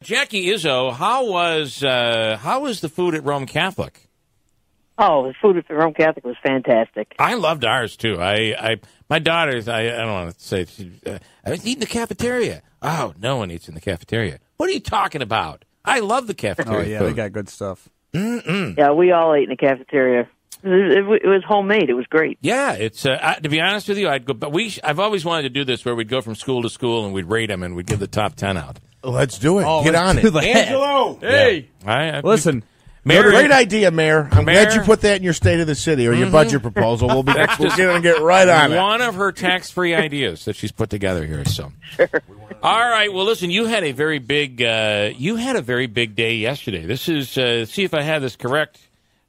Jackie Izzo, how was the food at Rome Catholic? Oh, the food at the Rome Catholic was fantastic. I loved ours too. My daughters. I don't want to say. I was eating the cafeteria. Oh, no one eats in the cafeteria. What are you talking about? I love the cafeteria. Oh yeah, food. they got good stuff. Mm-mm. Yeah, we all ate in the cafeteria. It was homemade. It was great. Yeah, it's to be honest with you, I'd go. But I've always wanted to do this where we'd go from school to school and we'd rate them and we'd give the top 10 out. Let's do it. Oh, Get on it. Angelo! Hey! Yeah. Listen. Mayor, Great idea, Mayor. I'm glad you put that in your State of the City or your budget proposal. We'll get right on it. One of her tax-free ideas that she's put together here. So, sure. All right. Well, listen. You had a very big. You had a very big day yesterday. This is. See if I have this correct.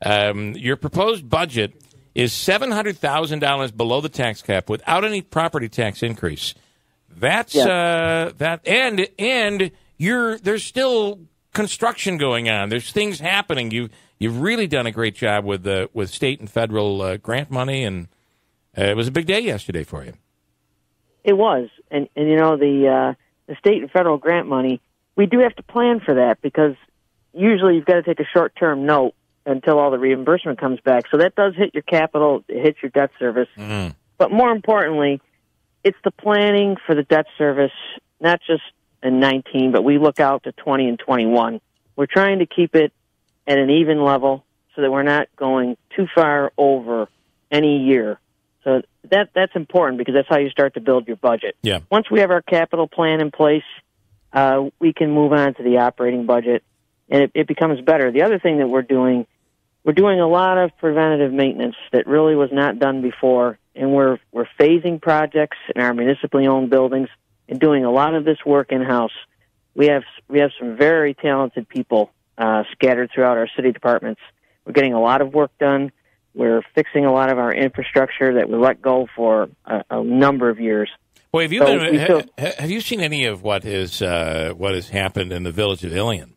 Your proposed budget is $700,000 below the tax cap without any property tax increase. That's that, and there's still construction going on. There's things happening. You've really done a great job with state and federal grant money, and it was a big day yesterday for you. It was, and you know the state and federal grant money. We do have to plan for that because usually you've got to take a short-term note until all the reimbursement comes back. So that does hit your capital, it hits your debt service. Mm-hmm. But more importantly, it's the planning for the debt service, not just in 19, but we look out to 20 and 21. We're trying to keep it at an even level so that we're not going too far over any year. So that's important because that's how you start to build your budget. Yeah. Once we have our capital plan in place, we can move on to the operating budget, and it becomes better. The other thing that we're doing a lot of preventative maintenance that really was not done before, and we're phasing projects in our municipally owned buildings and doing a lot of this work in-house. We have some very talented people scattered throughout our city departments. We're getting a lot of work done. We're fixing a lot of our infrastructure that we let go for a number of years. Well, have you seen any of what has happened in the village of Ilion?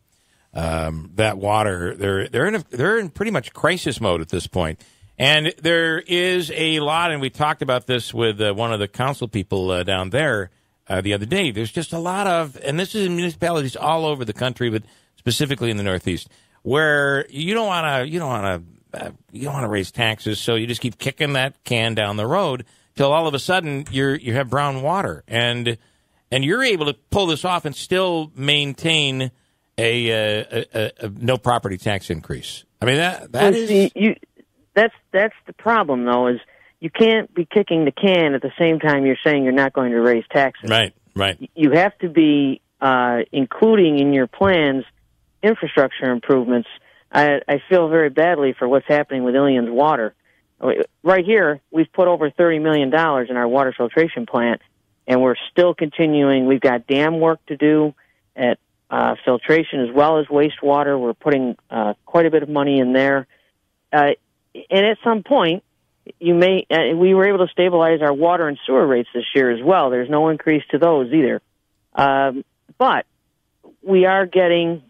That water, they're in pretty much crisis mode at this point. And there is a lot, and we talked about this with one of the council people down there the other day. There's just a lot of, and this is in municipalities all over the country, but specifically in the Northeast, where you don't want to raise taxes, so you just keep kicking that can down the road till all of a sudden you have brown water, and you're able to pull this off and still maintain a no property tax increase. I mean that's the problem though, is you can't be kicking the can at the same time you're saying you're not going to raise taxes. Right. You have to be including in your plans infrastructure improvements. I feel very badly for what's happening with Ilion's water. Right here, we've put over $30 million in our water filtration plant, and we're still continuing. We've got dam work to do at filtration as well as wastewater. We're putting quite a bit of money in there. And at some point, we were able to stabilize our water and sewer rates this year as well. There's no increase to those either. But we are getting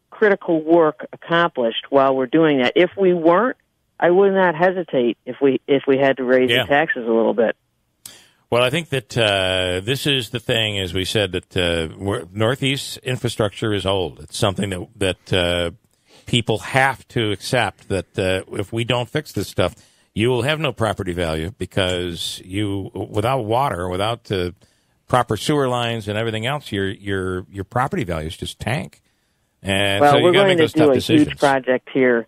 critical work accomplished while we're doing that. If we weren't, I would not hesitate if we had to raise the taxes a little bit. Well, I think that this is the thing, as we said, that Northeast infrastructure is old. It's something that people have to accept, that if we don't fix this stuff, you will have no property value because without water, without proper sewer lines and everything else, your property values just tank. And well, so you we're got to going make those to do tough a decisions. huge project here,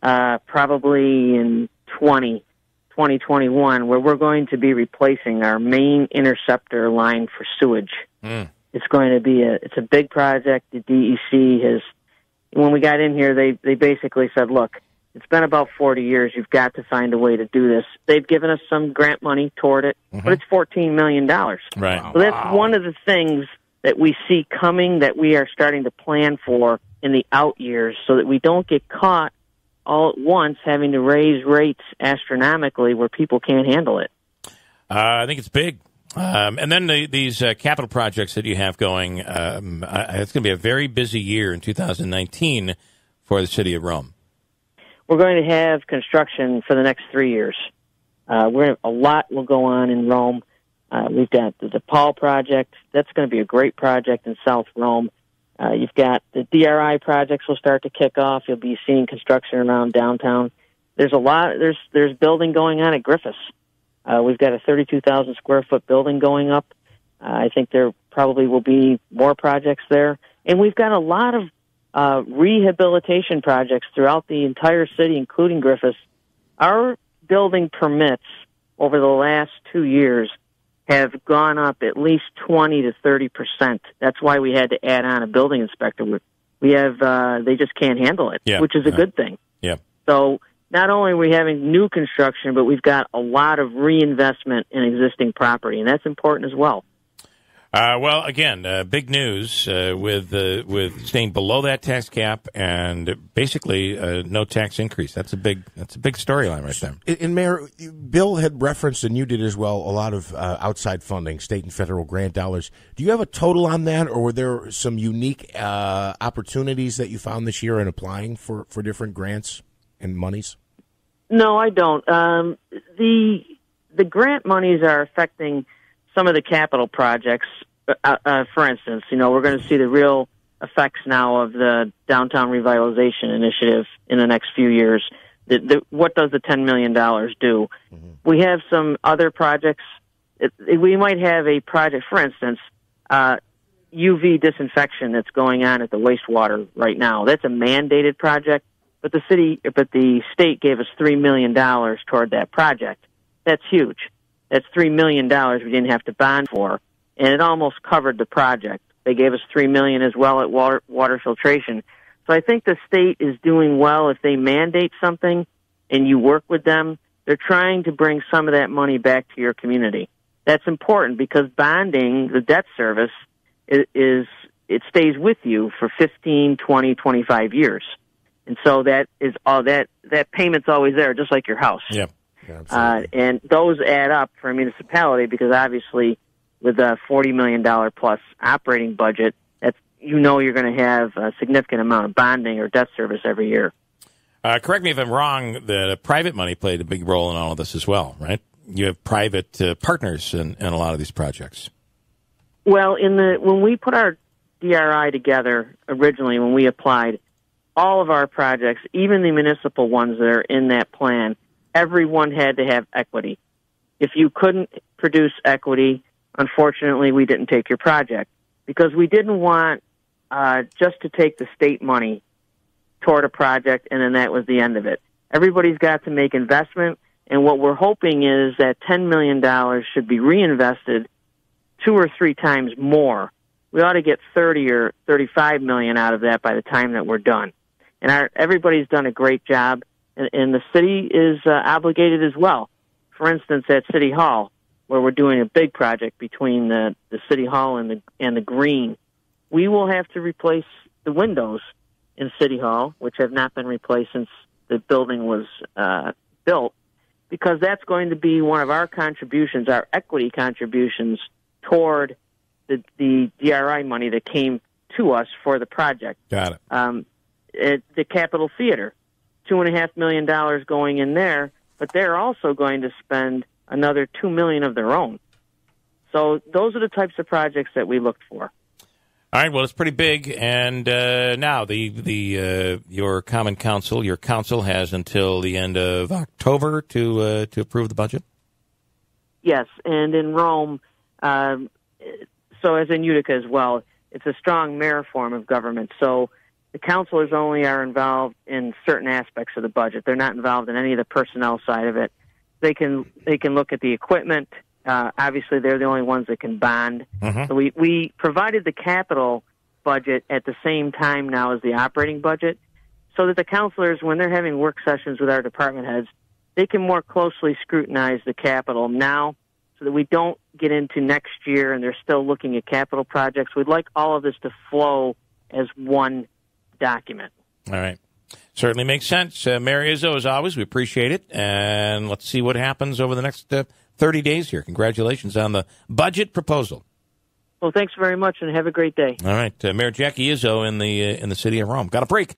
probably in 2021, where we're going to be replacing our main interceptor line for sewage. It's going to be it's a big project. The DEC has, when we got in here, they basically said, look, it's been about 40 years. You've got to find a way to do this. They've given us some grant money toward it, but it's $14 million. Right. So that's one of the things that we see coming that we are starting to plan for in the out years so that we don't get caught all at once having to raise rates astronomically where people can't handle it. I think it's big. And then these capital projects that you have going, it's going to be a very busy year in 2019 for the city of Rome. We're going to have construction for the next 3 years. A lot will go on in Rome. We've got the Paul project. That's going to be a great project in South Rome. You've got the DRI projects will start to kick off. You'll be seeing construction around downtown. There's a lot. There's building going on at Griffiths. We've got a 32,000 square foot building going up. I think there probably will be more projects there, and we've got a lot of rehabilitation projects throughout the entire city, including Griffiths. Our building permits over the last 2 years have gone up at least 20 to 30%. That's why we had to add on a building inspector. We have they just can't handle it, which is a good thing. Yeah. So not only are we having new construction, but we've got a lot of reinvestment in existing property, and that's important as well. Well, again, big news with staying below that tax cap and basically no tax increase. That's a big storyline right there. And Mayor, Bill had referenced, and you did as well, a lot of outside funding, state and federal grant dollars. Do you have a total on that, or were there some unique opportunities that you found this year in applying for different grants and monies? No, I don't. The grant monies are affecting some of the capital projects. For instance, we're going to see the real effects now of the downtown revitalization initiative in the next few years. What does the $10 million do? Mm-hmm. We have some other projects. We might have a project, for instance, UV disinfection that's going on at the wastewater right now. That's a mandated project, but the state gave us $3 million toward that project. That's huge. That's $3 million we didn't have to bond for, and it almost covered the project. They gave us $3 million as well at water filtration. So I think the state is doing well if they mandate something and you work with them. They're trying to bring some of that money back to your community. That's important because bonding, the debt service, it stays with you for 15, 20, 25 years. And so that is all that payment's always there, just like your house. Yeah. And those add up for a municipality because obviously with a $40 million plus operating budget, you're going to have a significant amount of bonding or debt service every year. Correct me if I'm wrong, the private money played a big role in all of this as well, right? You have private partners in a lot of these projects. Well, when we put our DRI together originally, when we applied, all of our projects, even the municipal ones that are in that plan, everyone had to have equity. If you couldn't produce equity, unfortunately, we didn't take your project because we didn't want just to take the state money toward a project and then that was the end of it. Everybody's got to make investment, and what we're hoping is that $10 million should be reinvested 2 or 3 times more. We ought to get 30 or 35 million out of that by the time that we're done. And everybody's done a great job. And the city is obligated as well. For instance, at City Hall, where we're doing a big project between the City Hall and the green, we will have to replace the windows in City Hall, which have not been replaced since the building was built, because that's going to be one of our contributions, our equity contributions toward the DRI money that came to us for the project. Got it. At the Capitol Theater, $2.5 million going in there, but they're also going to spend another $2 million of their own. So those are the types of projects that we looked for. All right. Well, it's pretty big, and now your Common Council, your council has until the end of October to approve the budget. Yes, and in Rome, so as in Utica as well, it's a strong mayor form of government. So the councilors only are involved in certain aspects of the budget. They're not involved in any of the personnel side of it. They can look at the equipment. Obviously, they're the only ones that can bond. Mm-hmm. So we provided the capital budget at the same time now as the operating budget, so that the councilors, when they're having work sessions with our department heads, they can more closely scrutinize the capital now, so that we don't get into next year and they're still looking at capital projects. We'd like all of this to flow as one document. All right. Certainly makes sense. Mayor Izzo, as always, we appreciate it. And let's see what happens over the next 30 days here. Congratulations on the budget proposal. Well, thanks very much, and have a great day. All right. Mayor Jackie Izzo in the city of Rome. Got a break.